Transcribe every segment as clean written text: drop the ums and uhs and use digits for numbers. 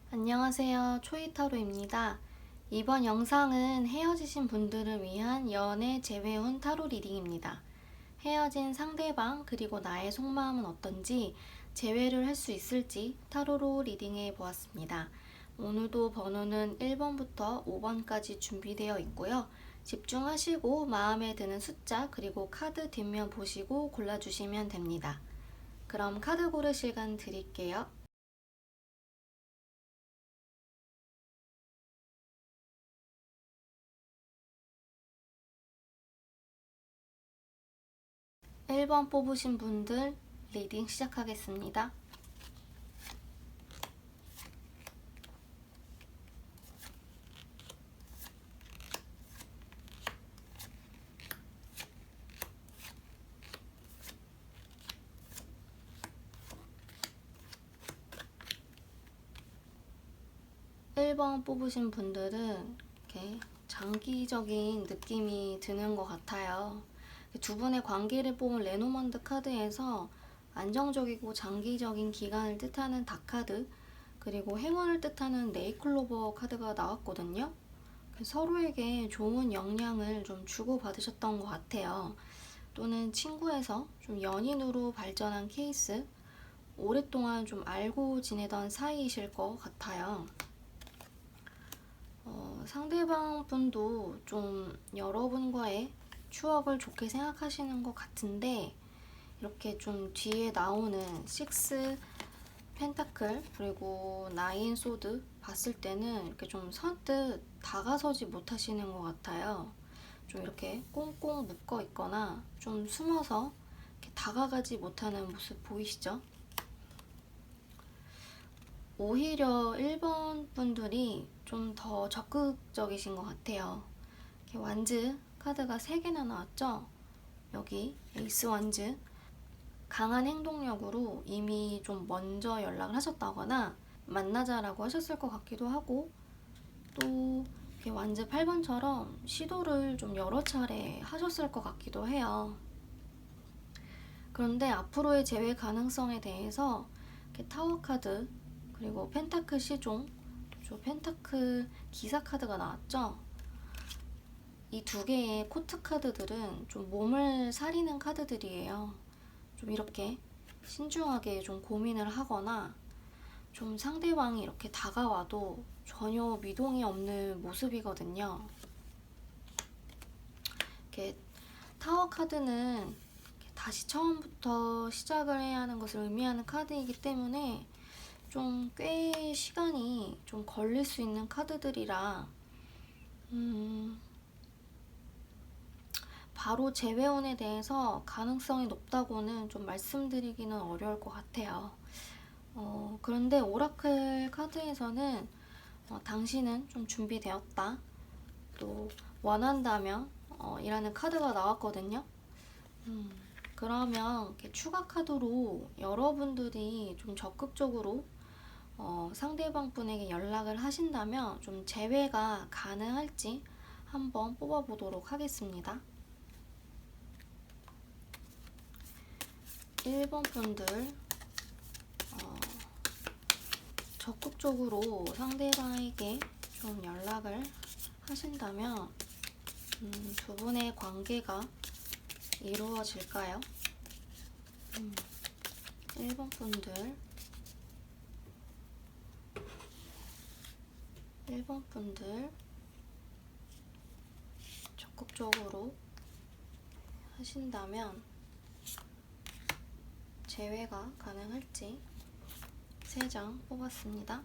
안녕하세요. 초이타로입니다. 이번 영상은 헤어지신 분들을 위한 연애 재회 후 타로 리딩입니다. 헤어진 상대방 그리고 나의 속마음은 어떤지 재회를 할 수 있을지 타로로 리딩해 보았습니다. 오늘도 번호는 1번부터 5번까지 준비되어 있고요. 집중하시고 마음에 드는 숫자 그리고 카드 뒷면 보시고 골라주시면 됩니다. 그럼 카드 고를 시간 드릴게요. 1번 뽑으신 분들 리딩 시작하겠습니다. 1번 뽑으신 분들은 이렇게 장기적인 느낌이 드는 것 같아요. 두 분의 관계를 뽑은 레노먼드 카드에서 안정적이고 장기적인 기간을 뜻하는 다카드 그리고 행운을 뜻하는 네이클로버 카드가 나왔거든요. 서로에게 좋은 영향을 좀 주고받으셨던 것 같아요. 또는 친구에서 좀 연인으로 발전한 케이스, 오랫동안 좀 알고 지내던 사이이실 것 같아요. 상대방 분도 좀 여러분과의 추억을 좋게 생각하시는 것 같은데 이렇게 좀 뒤에 나오는 6 펜타클 그리고 9 소드 봤을 때는 이렇게 좀 선뜻 다가서지 못하시는 것 같아요. 좀 이렇게 꽁꽁 묶어 있거나 좀 숨어서 이렇게 다가가지 못하는 모습 보이시죠? 오히려 1번 분들이 좀 더 적극적이신 것 같아요. 이렇게 완즈 카드가 3개나 나왔죠? 여기 에이스 완즈. 강한 행동력으로 이미 좀 먼저 연락을 하셨다거나 만나자라고 하셨을 것 같기도 하고 또 이렇게 완즈 8번처럼 시도를 좀 여러 차례 하셨을 것 같기도 해요. 그런데 앞으로의 재회 가능성에 대해서 이렇게 타워 카드 그리고 펜타클 시종 저 펜타클 기사 카드가 나왔죠? 이 두 개의 코트 카드들은 좀 몸을 사리는 카드들이에요. 좀 이렇게 신중하게 좀 고민을 하거나 좀 상대방이 이렇게 다가와도 전혀 미동이 없는 모습이거든요. 이렇게 타워 카드는 이렇게 다시 처음부터 시작을 해야 하는 것을 의미하는 카드이기 때문에 좀 꽤 시간이 좀 걸릴 수 있는 카드들이라 바로 재회원에 대해서 가능성이 높다고는 좀 말씀드리기는 어려울 것 같아요. 그런데 오라클 카드에서는 당신은 좀 준비되었다. 또 원한다면 이라는 카드가 나왔거든요. 그러면 이렇게 추가 카드로 여러분들이 좀 적극적으로 상대방 분에게 연락을 하신다면 좀 재회가 가능할지 한번 뽑아보도록 하겠습니다. 1번 분들 적극적으로 상대방에게 좀 연락을 하신다면 두 분의 관계가 이루어질까요? 1번 분들 1번 분들 적극적으로 하신다면 재회가 가능할지 3장 뽑았습니다.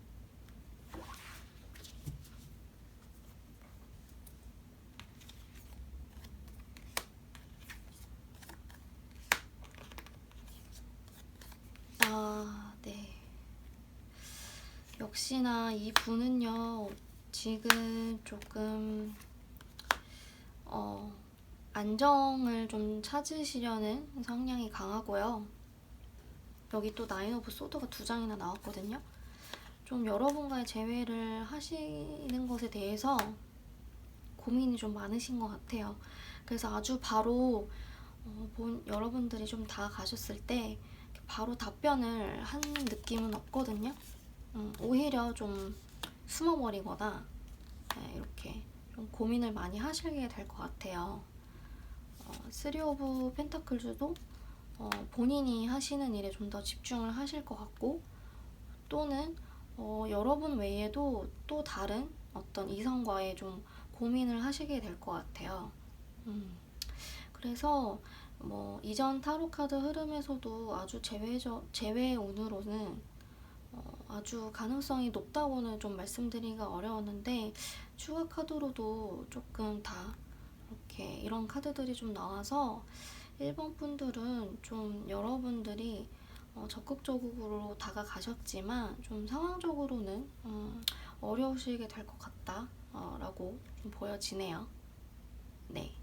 네. 역시나 이 분은요, 지금 조금, 안정을 좀 찾으시려는 성향이 강하고요. 여기 또 나인 오브 소드가 2장이나 나왔거든요. 좀 여러분과의 재회를 하시는 것에 대해서 고민이 좀 많으신 것 같아요. 그래서 아주 바로 여러분들이 좀 다 가셨을 때 바로 답변을 한 느낌은 없거든요. 오히려 좀 숨어버리거나 이렇게 좀 고민을 많이 하시게 될 것 같아요. 쓰리 오브 펜타클즈도 본인이 하시는 일에 좀 더 집중을 하실 것 같고, 또는 여러분 외에도 또 다른 어떤 이성과의 좀 고민을 하시게 될 것 같아요. 그래서 뭐 이전 타로 카드 흐름에서도 아주 제외의 운으로는 아주 가능성이 높다고는 좀 말씀드리기가 어려웠는데, 추가 카드로도 조금 다 이렇게 이런 카드들이 좀 나와서 1번 분들은 좀 여러분들이 적극적으로 다가가셨지만 좀 상황적으로는 어려우시게 될 것 같다 라고 좀 보여지네요. 네,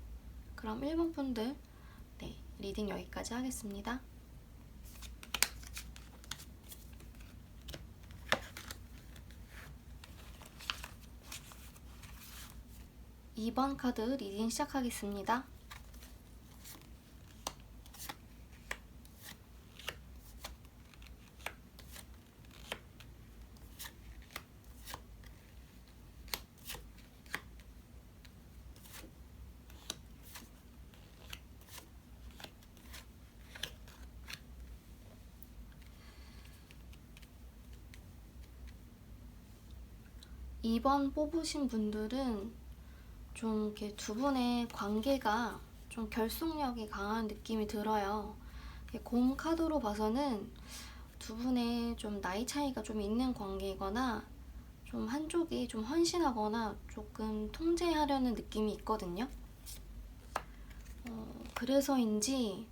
그럼 1번 분들 리딩 여기까지 하겠습니다. 2번 카드 리딩 시작하겠습니다. 2번 뽑으신 분들은 좀 이렇게 두 분의 관계가 좀 결속력이 강한 느낌이 들어요. 곰 카드로 봐서는 두 분의 좀 나이 차이가 좀 있는 관계이거나 좀 한쪽이 좀 헌신하거나 조금 통제하려는 느낌이 있거든요. 그래서인지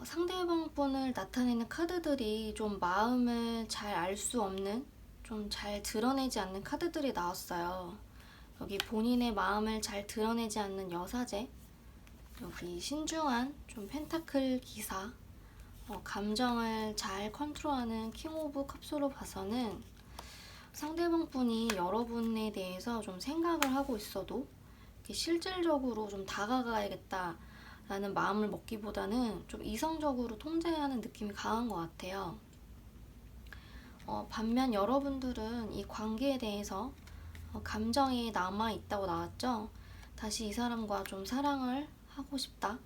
상대방 분을 나타내는 카드들이 좀 마음을 잘 알 수 없는, 좀 잘 드러내지 않는 카드들이 나왔어요. 여기 본인의 마음을 잘 드러내지 않는 여사제, 여기 신중한 좀 펜타클 기사, 감정을 잘 컨트롤하는 킹 오브 컵스로 봐서는 상대방 분이 여러분에 대해서 좀 생각을 하고 있어도 실질적으로 좀 다가가야겠다 라는 마음을 먹기보다는 좀 이성적으로 통제하는 느낌이 강한 것 같아요. 반면 여러분들은 이 관계에 대해서 감정이 남아있다고 나왔죠. 다시 이 사람과 좀 사랑을 하고 싶다.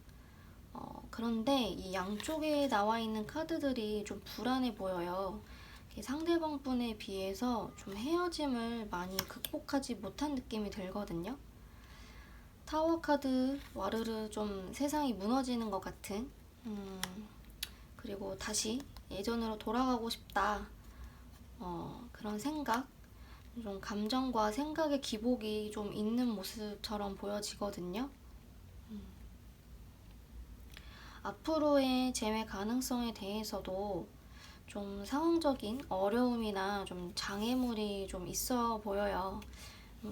그런데 이 양쪽에 나와 있는 카드들이 좀 불안해 보여요. 상대방 분에 비해서 좀 헤어짐을 많이 극복하지 못한 느낌이 들거든요. 타워 카드 와르르 좀 세상이 무너지는 것 같은, 그리고 다시 예전으로 돌아가고 싶다, 그런 생각, 좀 감정과 생각의 기복이 좀 있는 모습처럼 보여지거든요. 앞으로의 재회 가능성에 대해서도 좀 상황적인 어려움이나 좀 장애물이 좀 있어 보여요.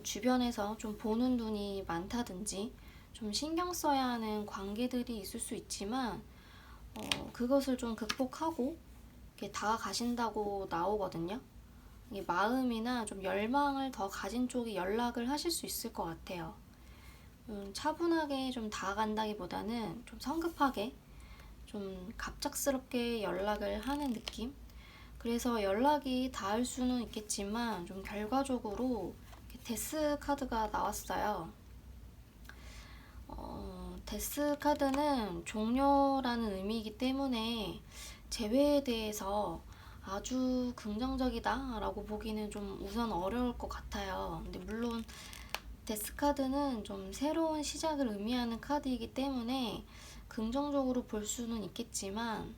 주변에서 좀 보는 눈이 많다든지 좀 신경 써야 하는 관계들이 있을 수 있지만 그것을 좀 극복하고 이렇게 다가가신다고 나오거든요. 마음이나 좀 열망을 더 가진 쪽이 연락을 하실 수 있을 것 같아요. 차분하게 좀 다가간다기보다는 좀 성급하게 좀 갑작스럽게 연락을 하는 느낌? 그래서 연락이 닿을 수는 있겠지만 좀 결과적으로 데스 카드가 나왔어요. 데스 카드는 종료라는 의미이기 때문에 재회에 대해서 아주 긍정적이다 라고 보기는 좀 우선 어려울 것 같아요. 근데 물론 데스 카드는 좀 새로운 시작을 의미하는 카드이기 때문에 긍정적으로 볼 수는 있겠지만,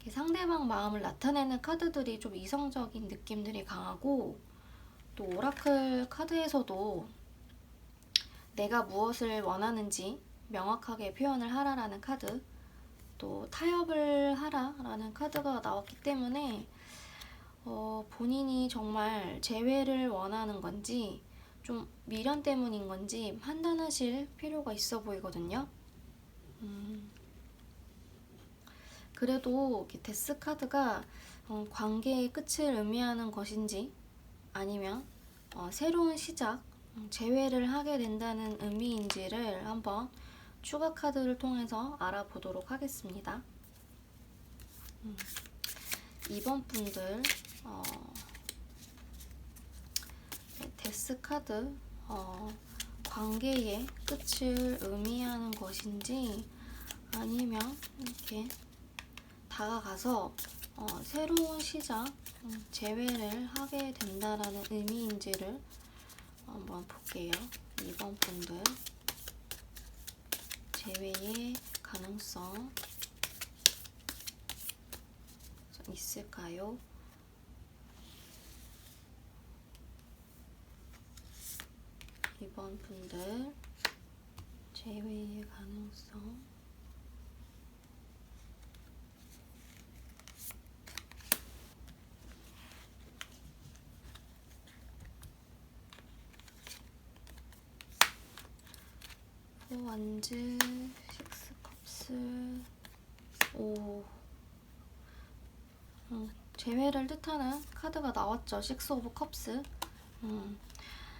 상대방 마음을 나타내는 카드들이 좀 이성적인 느낌들이 강하고, 또 오라클 카드에서도 내가 무엇을 원하는지 명확하게 표현을 하라라는 카드, 또 타협을 하라라는 카드가 나왔기 때문에 본인이 정말 재회를 원하는 건지 좀 미련 때문인 건지 판단하실 필요가 있어 보이거든요. 그래도 데스 카드가 관계의 끝을 의미하는 것인지 아니면 새로운 시작, 재회를 하게 된다는 의미인지를 한번 추가 카드를 통해서 알아보도록 하겠습니다. 2번 분들 에이스 카드, 관계의 끝을 의미하는 것인지 아니면 이렇게 다가가서 새로운 시작, 재회를 하게 된다라는 의미인지를 한번 볼게요. 2번 분들 재회의 가능성 있을까요? 이번 분들 재회의 가능성 원즈, 식스 컵스, 오, 재회를 뜻하는 카드가 나왔죠. 식스 오브 컵스.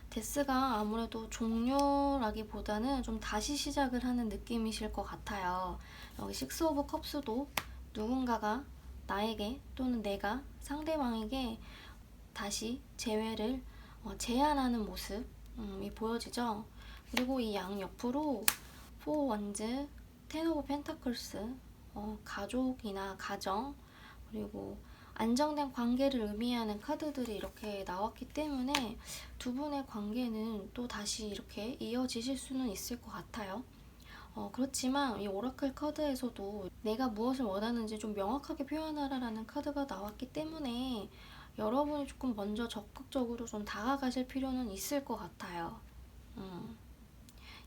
데스가 아무래도 종료라기보다는 좀 다시 시작을 하는 느낌이실 것 같아요. 여기 식스 오브 컵스도 누군가가 나에게 또는 내가 상대방에게 다시 재회를 제안하는 모습이 보여지죠. 그리고 이 양 옆으로 4 원즈, 10 오브 펜타클스, 가족이나 가정, 그리고 안정된 관계를 의미하는 카드들이 이렇게 나왔기 때문에 두 분의 관계는 또 다시 이렇게 이어지실 수는 있을 것 같아요. 그렇지만 이 오라클 카드에서도 내가 무엇을 원하는지 좀 명확하게 표현하라라는 카드가 나왔기 때문에 여러분이 조금 먼저 적극적으로 좀 다가가실 필요는 있을 것 같아요.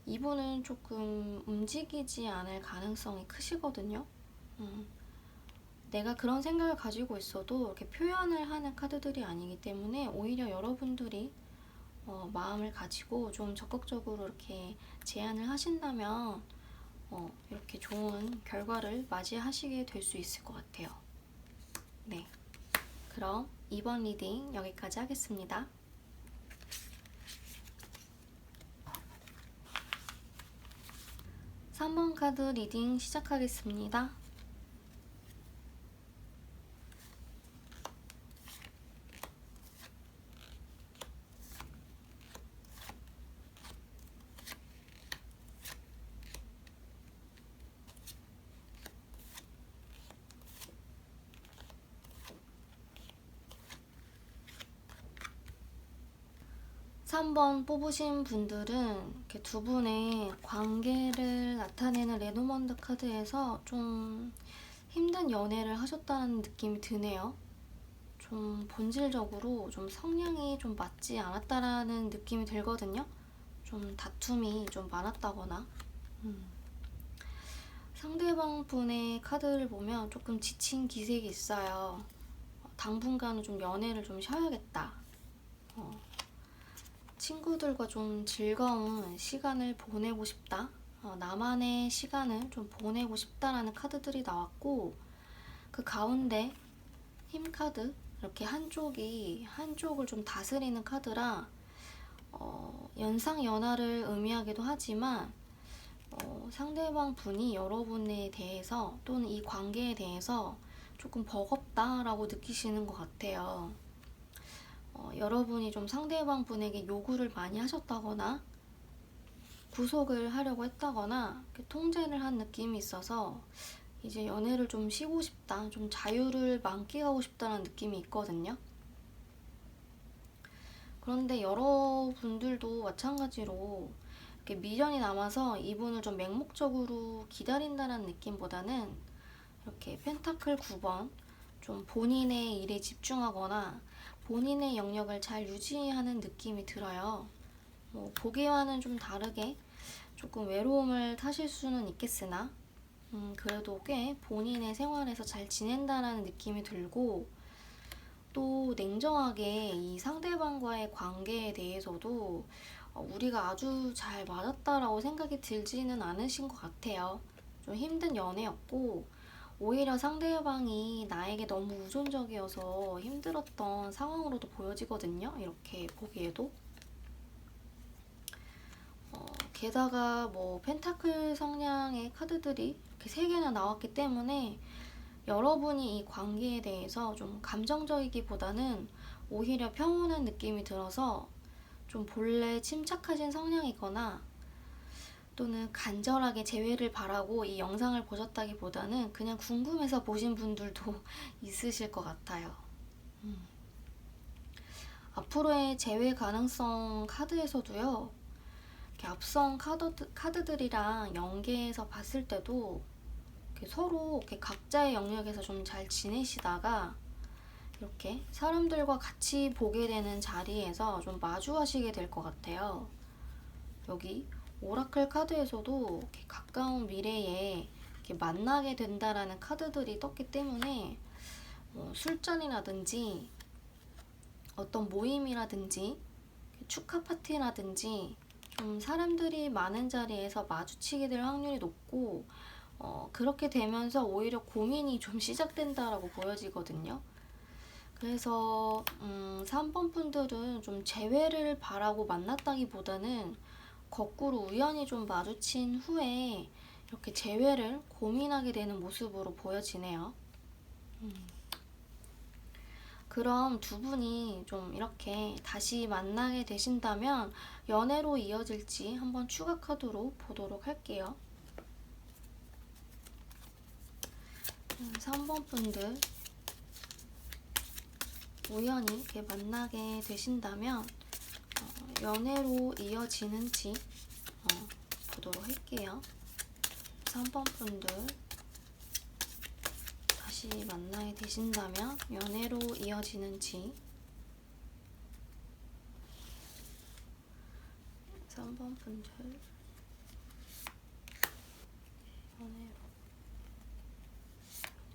이분은 조금 움직이지 않을 가능성이 크시거든요. 내가 그런 생각을 가지고 있어도 이렇게 표현을 하는 카드들이 아니기 때문에 오히려 여러분들이 마음을 가지고 좀 적극적으로 이렇게 제안을 하신다면 이렇게 좋은 결과를 맞이하시게 될 수 있을 것 같아요. 네, 그럼 이번 리딩 여기까지 하겠습니다. 3번 카드 리딩 시작하겠습니다. 3번 뽑으신 분들은 이렇게 두 분의 관계를 나타내는 레노먼드 카드에서 좀 힘든 연애를 하셨다는 느낌이 드네요. 좀 본질적으로 좀 성향이 좀 맞지 않았다라는 느낌이 들거든요. 좀 다툼이 좀 많았다거나 상대방 분의 카드를 보면 조금 지친 기색이 있어요. 당분간은 좀 연애를 좀 쉬어야겠다. 친구들과 좀 즐거운 시간을 보내고 싶다. 나만의 시간을 좀 보내고 싶다라는 카드들이 나왔고, 그 가운데 힘 카드, 이렇게 한쪽을 좀 다스리는 카드라 연상연하를 의미하기도 하지만 상대방 분이 여러분에 대해서 또는 이 관계에 대해서 조금 버겁다라고 느끼시는 것 같아요. 여러분이 좀 상대방 분에게 요구를 많이 하셨다거나 구속을 하려고 했다거나 통제를 한 느낌이 있어서 이제 연애를 좀 쉬고 싶다, 좀 자유를 만끽하고 싶다는 느낌이 있거든요. 그런데 여러분들도 마찬가지로 이렇게 미련이 남아서 이분을 좀 맹목적으로 기다린다는 느낌보다는 이렇게 펜타클 9번 좀 본인의 일에 집중하거나 본인의 영역을 잘 유지하는 느낌이 들어요. 보기와는 좀 다르게 조금 외로움을 타실 수는 있겠으나 그래도 꽤 본인의 생활에서 잘 지낸다라는 느낌이 들고, 또 냉정하게 이 상대방과의 관계에 대해서도 우리가 아주 잘 맞았다라고 생각이 들지는 않으신 것 같아요. 좀 힘든 연애였고 오히려 상대방이 나에게 너무 우존적이어서 힘들었던 상황으로도 보여지거든요. 이렇게 보기에도. 게다가 뭐 펜타클 성향의 카드들이 이렇게 3개나 나왔기 때문에 여러분이 이 관계에 대해서 좀 감정적이기보다는 오히려 평온한 느낌이 들어서 좀 본래 침착하신 성향이거나 또는 간절하게 재회를 바라고 이 영상을 보셨다기보다는 그냥 궁금해서 보신 분들도 있으실 것 같아요. 앞으로의 재회 가능성 카드에서도요, 이렇게 앞선 카드들이랑 연계해서 봤을 때도 이렇게 서로 이렇게 각자의 영역에서 좀 잘 지내시다가 이렇게 사람들과 같이 보게 되는 자리에서 좀 마주하시게 될 것 같아요. 여기 오라클 카드에서도 이렇게 가까운 미래에 이렇게 만나게 된다라는 카드들이 떴기 때문에 술자리라든지 어떤 모임이라든지 축하 파티라든지 좀 사람들이 많은 자리에서 마주치게 될 확률이 높고 그렇게 되면서 오히려 고민이 좀 시작된다라고 보여지거든요. 그래서 3번 분들은 좀 재회를 바라고 만났다기보다는 거꾸로 우연히 좀 마주친 후에 이렇게 재회를 고민하게 되는 모습으로 보여지네요. 그럼 두 분이 좀 이렇게 다시 만나게 되신다면 연애로 이어질지 한번 추가 카드로 보도록 할게요. 3번 분들 우연히 이렇게 만나게 되신다면 연애로 이어지는지 보도록 할게요. 3번 분들 다시 만나게 되신다면 연애로 이어지는지 3번 분들 연애로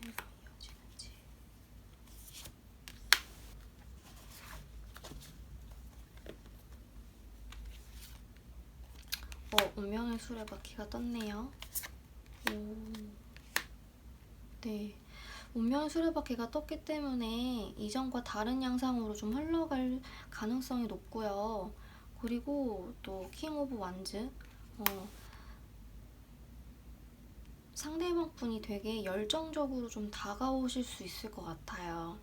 이어지는지 운명의 수레바퀴가 떴네요. 네. 운명의 수레바퀴가 떴기 때문에 이전과 다른 양상으로 좀 흘러갈 가능성이 높고요. 그리고 또 킹 오브 완즈 상대방 분이 되게 열정적으로 좀 다가오실 수 있을 것 같아요.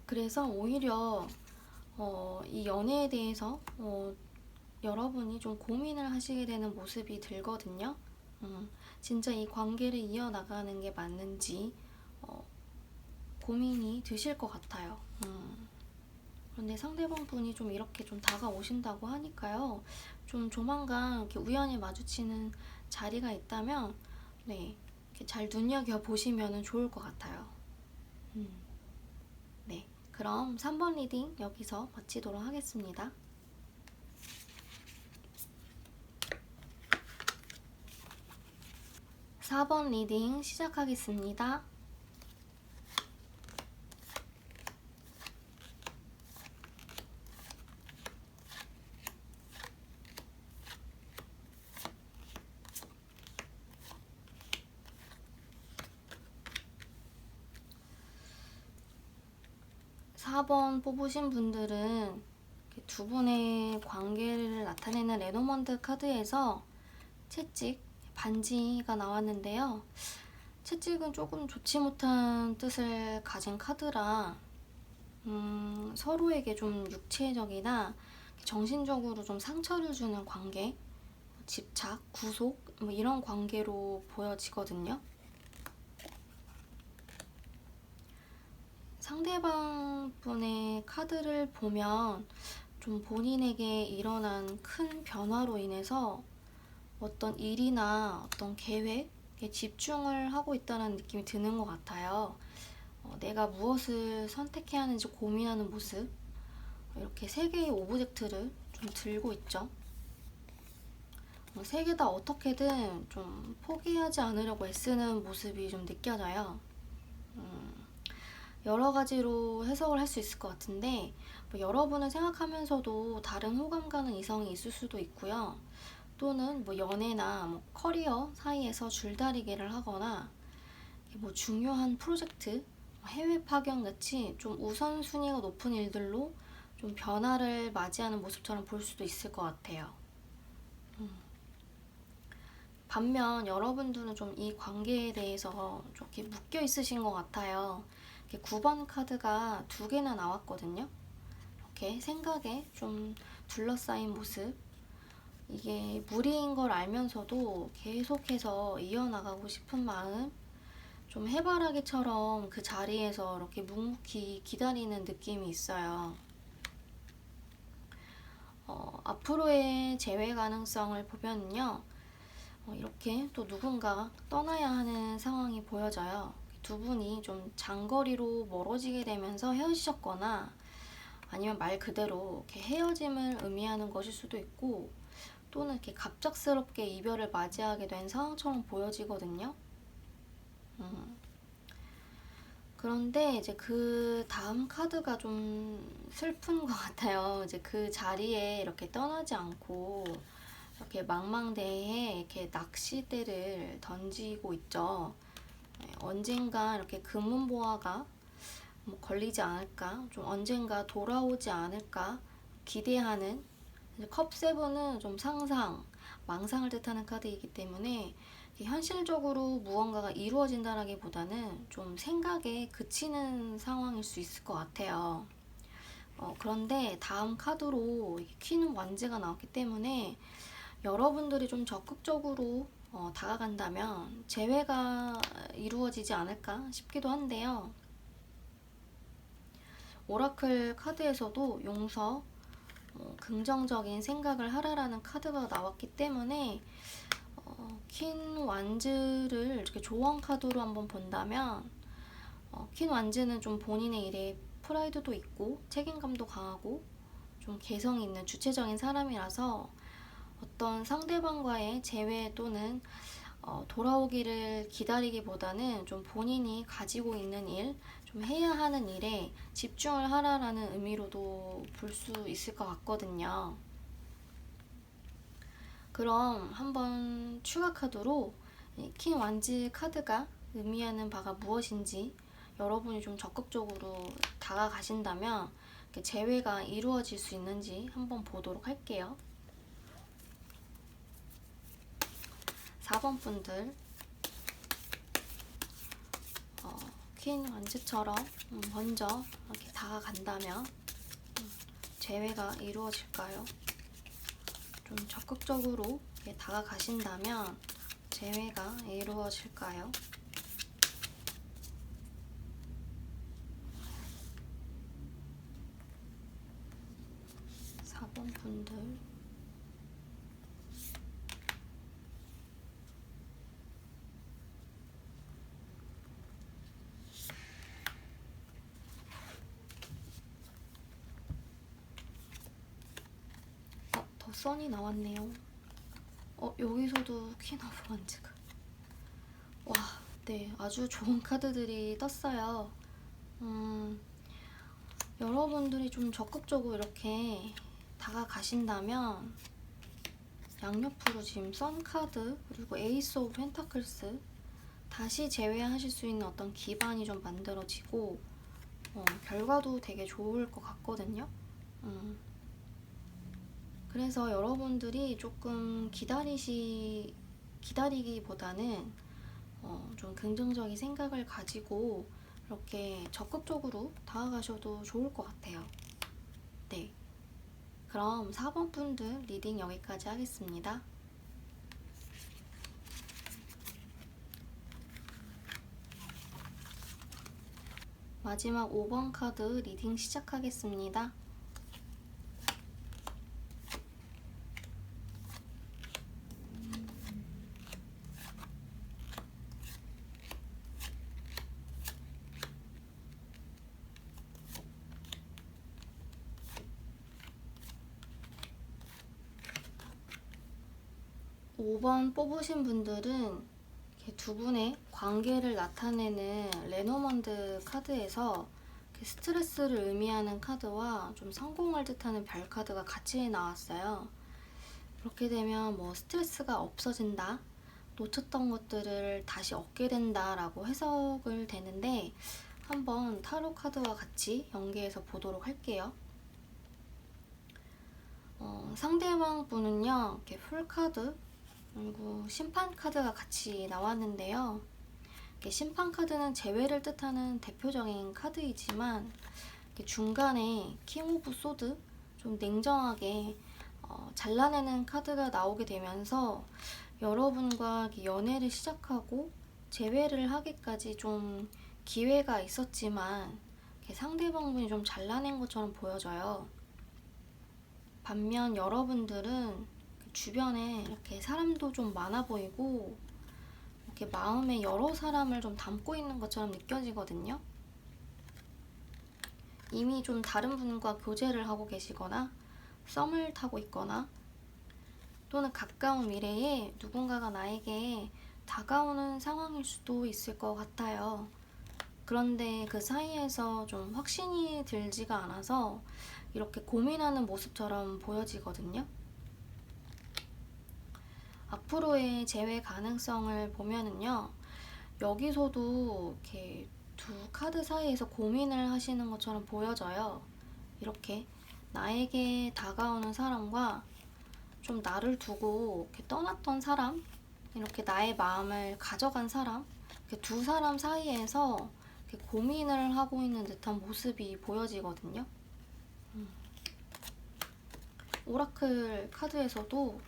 그래서 오히려 이 연애에 대해서 여러분이 좀 고민을 하시게 되는 모습이 들거든요. 진짜 이 관계를 이어나가는 게 맞는지 고민이 드실 것 같아요. 그런데 상대방 분이 좀 이렇게 좀 다가오신다고 하니까요. 좀 조만간 이렇게 우연히 마주치는 자리가 있다면 네, 이렇게 잘 눈여겨보시면 좋을 것 같아요. 네, 그럼 3번 리딩 여기서 마치도록 하겠습니다. 4번 리딩 시작하겠습니다. 사 번 뽑으신 분들은 두 분의 관계를 나타내는 레노먼드 카드에서 채찍, 반지가 나왔는데요. 채찍은 조금 좋지 못한 뜻을 가진 카드라 서로에게 좀 육체적이나 정신적으로 좀 상처를 주는 관계, 집착, 구속 뭐 이런 관계로 보여지거든요. 상대방 분의 카드를 보면 좀 본인에게 일어난 큰 변화로 인해서 어떤 일이나 어떤 계획에 집중을 하고 있다는 느낌이 드는 것 같아요. 내가 무엇을 선택해야 하는지 고민하는 모습, 이렇게 세 개의 오브젝트를 좀 들고 있죠. 세 개 다 어떻게든 좀 포기하지 않으려고 애쓰는 모습이 좀 느껴져요. 여러 가지로 해석을 할 수 있을 것 같은데 여러분을 생각하면서도 다른 호감 가는 이성이 있을 수도 있고요. 또는 연애나 커리어 사이에서 줄다리기를 하거나 중요한 프로젝트, 해외 파견 같이 좀 우선순위가 높은 일들로 좀 변화를 맞이하는 모습처럼 볼 수도 있을 것 같아요. 반면 여러분들은 좀 이 관계에 대해서 좀 이렇게 묶여 있으신 것 같아요. 9번 카드가 두 개나 나왔거든요. 이렇게 생각에 좀 둘러싸인 모습, 이게 무리인 걸 알면서도 계속해서 이어나가고 싶은 마음, 좀 해바라기처럼 그 자리에서 이렇게 묵묵히 기다리는 느낌이 있어요. 앞으로의 재회 가능성을 보면요, 이렇게 또 누군가 떠나야 하는 상황이 보여져요. 두 분이 좀 장거리로 멀어지게 되면서 헤어지셨거나 아니면 말 그대로 이렇게 헤어짐을 의미하는 것일 수도 있고, 또는 이렇게 갑작스럽게 이별을 맞이하게 된 상황처럼 보여지거든요. 그런데 이제 그 다음 카드가 좀 슬픈 것 같아요. 이제 그 자리에 이렇게 떠나지 않고 이렇게 망망대해에 이렇게 낚싯대를 던지고 있죠. 언젠가 이렇게 금은보화가 뭐 걸리지 않을까, 좀 언젠가 돌아오지 않을까 기대하는, 컵 세븐은 좀 상상, 망상을 뜻하는 카드이기 때문에 현실적으로 무언가가 이루어진다라기보다는 좀 생각에 그치는 상황일 수 있을 것 같아요. 그런데 다음 카드로 퀸 완즈가 나왔기 때문에 여러분들이 좀 적극적으로 다가간다면 재회가 이루어지지 않을까 싶기도 한데요. 오라클 카드에서도 용서, 긍정적인 생각을 하라라는 카드가 나왔기 때문에 퀸 완즈를 이렇게 조언 카드로 한번 본다면, 퀸 완즈는 좀 본인의 일에 프라이드도 있고 책임감도 강하고 좀 개성이 있는 주체적인 사람이라서 어떤 상대방과의 재회 또는 돌아오기를 기다리기보다는 좀 본인이 가지고 있는 일, 좀 해야 하는 일에 집중을 하라라는 의미로도 볼 수 있을 것 같거든요. 그럼 한번 추가 카드로 킹 완즈 카드가 의미하는 바가 무엇인지 여러분이 좀 적극적으로 다가가신다면 재회가 이루어질 수 있는지 한번 보도록 할게요. 4번 분들, 퀸 완즈처럼 먼저 이렇게 다가간다면 재회가 이루어질까요? 좀 적극적으로 이렇게 다가가신다면 재회가 이루어질까요? 4번 분들, 더 선이 나왔네요. 여기서도 퀸 오브 완즈가. 와, 네, 아주 좋은 카드들이 떴어요. 여러분들이 좀 적극적으로 이렇게 다가가신다면 양옆으로 지금 선 카드 그리고 에이스 오브 펜타클스 다시 재회하실 수 있는 어떤 기반이 좀 만들어지고 결과도 되게 좋을 것 같거든요. 그래서 여러분들이 조금 기다리기보다는 좀 긍정적인 생각을 가지고 이렇게 적극적으로 다가가셔도 좋을 것 같아요. 네, 그럼 4번 분들 리딩 여기까지 하겠습니다. 마지막 5번 카드 리딩 시작하겠습니다. 오 번 뽑으신 분들은 두 분의 관계를 나타내는 레노먼드 카드에서 스트레스를 의미하는 카드와 좀 성공을 뜻하는 별 카드가 같이 나왔어요. 그렇게 되면 뭐 스트레스가 없어진다, 놓쳤던 것들을 다시 얻게 된다 라고 해석을 되는데, 한번 타로 카드와 같이 연계해서 보도록 할게요. 상대방 분은요, 이렇게 풀 카드 그리고 심판 카드가 같이 나왔는데요. 심판 카드는 재회를 뜻하는 대표적인 카드이지만 중간에 킹 오브 소드 좀 냉정하게 잘라내는 카드가 나오게 되면서 여러분과 연애를 시작하고 재회를 하기까지 좀 기회가 있었지만 상대방분이 좀 잘라낸 것처럼 보여져요. 반면 여러분들은 주변에 이렇게 사람도 좀 많아 보이고 이렇게 마음에 여러 사람을 좀 담고 있는 것처럼 느껴지거든요. 이미 좀 다른 분과 교제를 하고 계시거나 썸을 타고 있거나 또는 가까운 미래에 누군가가 나에게 다가오는 상황일 수도 있을 것 같아요. 그런데 그 사이에서 좀 확신이 들지가 않아서 이렇게 고민하는 모습처럼 보여지거든요. 앞으로의 재회 가능성을 보면은요, 여기서도 이렇게 두 카드 사이에서 고민을 하시는 것처럼 보여져요. 이렇게 나에게 다가오는 사람과 좀 나를 두고 이렇게 떠났던 사람, 이렇게 나의 마음을 가져간 사람, 이렇게 두 사람 사이에서 이렇게 고민을 하고 있는 듯한 모습이 보여지거든요. 오라클 카드에서도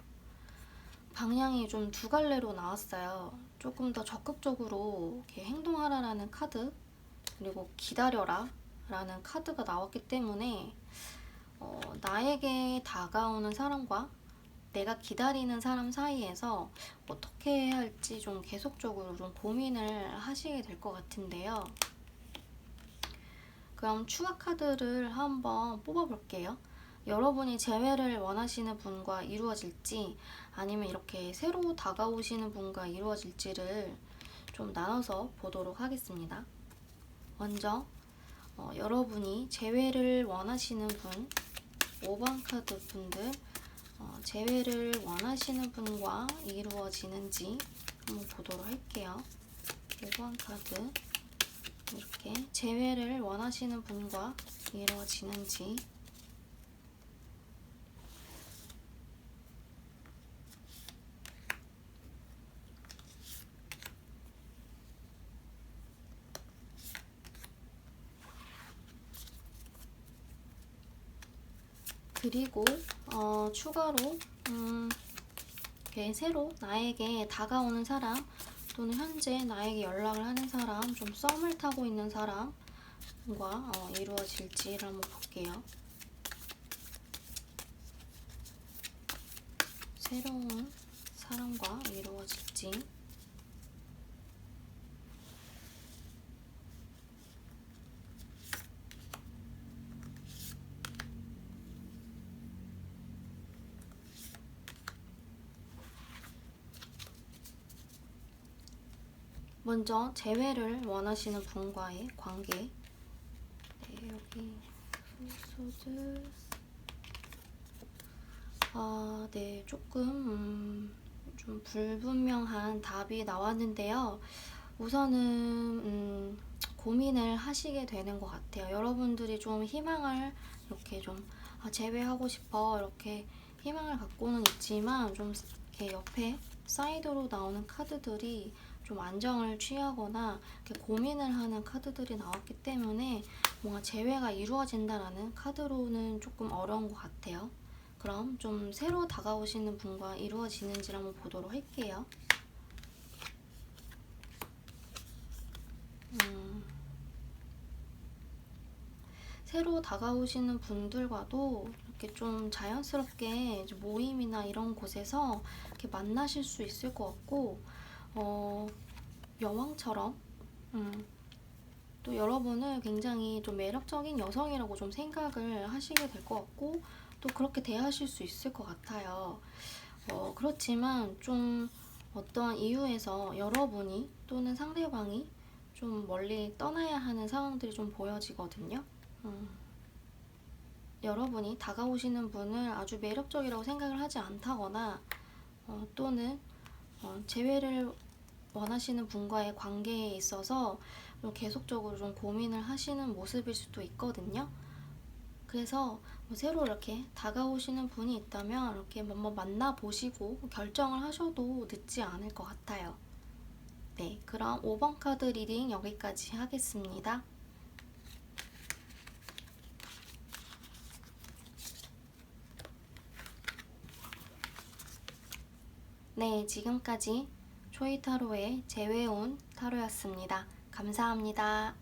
방향이 좀 두 갈래로 나왔어요. 조금 더 적극적으로 이렇게 행동하라라는 카드, 그리고 기다려라 라는 카드가 나왔기 때문에 나에게 다가오는 사람과 내가 기다리는 사람 사이에서 어떻게 해야 할지 좀 계속적으로 좀 고민을 하시게 될 것 같은데요. 그럼 추가 카드를 한번 뽑아볼게요. 여러분이 재회를 원하시는 분과 이루어질지 아니면 이렇게 새로 다가오시는 분과 이루어질지를 좀 나눠서 보도록 하겠습니다. 먼저 여러분이 재회를 원하시는 분, 5번 카드 분들 재회를 원하시는 분과 이루어지는지 한번 보도록 할게요. 5번 카드 이렇게 재회를 원하시는 분과 이루어지는지 그리고 추가로 이렇게 새로 나에게 다가오는 사람 또는 현재 나에게 연락을 하는 사람, 좀 썸을 타고 있는 사람과 이루어질지를 한번 볼게요. 새로운 사람과 이루어질지. 먼저 재회를 원하시는 분과의 관계. 네, 여기 소드. 네, 조금 좀 불분명한 답이 나왔는데요. 우선은 고민을 하시게 되는 것 같아요. 여러분들이 좀 희망을 이렇게 좀 재회하고 싶어 이렇게 희망을 갖고는 있지만 좀 이렇게 옆에 사이드로 나오는 카드들이 좀 안정을 취하거나 이렇게 고민을 하는 카드들이 나왔기 때문에 뭔가 재회가 이루어진다라는 카드로는 조금 어려운 것 같아요. 그럼 좀 새로 다가오시는 분과 이루어지는지를 한번 보도록 할게요. 새로 다가오시는 분들과도 이렇게 좀 자연스럽게 모임이나 이런 곳에서 이렇게 만나실 수 있을 것 같고, 여왕처럼 또 여러분을 굉장히 좀 매력적인 여성이라고 좀 생각을 하시게 될 것 같고, 또 그렇게 대하실 수 있을 것 같아요. 그렇지만 좀 어떠한 이유에서 여러분이 또는 상대방이 좀 멀리 떠나야 하는 상황들이 좀 보여지거든요. 여러분이 다가오시는 분을 아주 매력적이라고 생각을 하지 않다거나 또는 재회를 원하시는 분과의 관계에 있어서 좀 계속적으로 좀 고민을 하시는 모습일 수도 있거든요. 그래서 새로 이렇게 다가오시는 분이 있다면 이렇게 한번 만나보시고 결정을 하셔도 늦지 않을 것 같아요. 네, 그럼 5번 카드 리딩 여기까지 하겠습니다. 네, 지금까지 초이 타로의 재회온 타로였습니다. 감사합니다.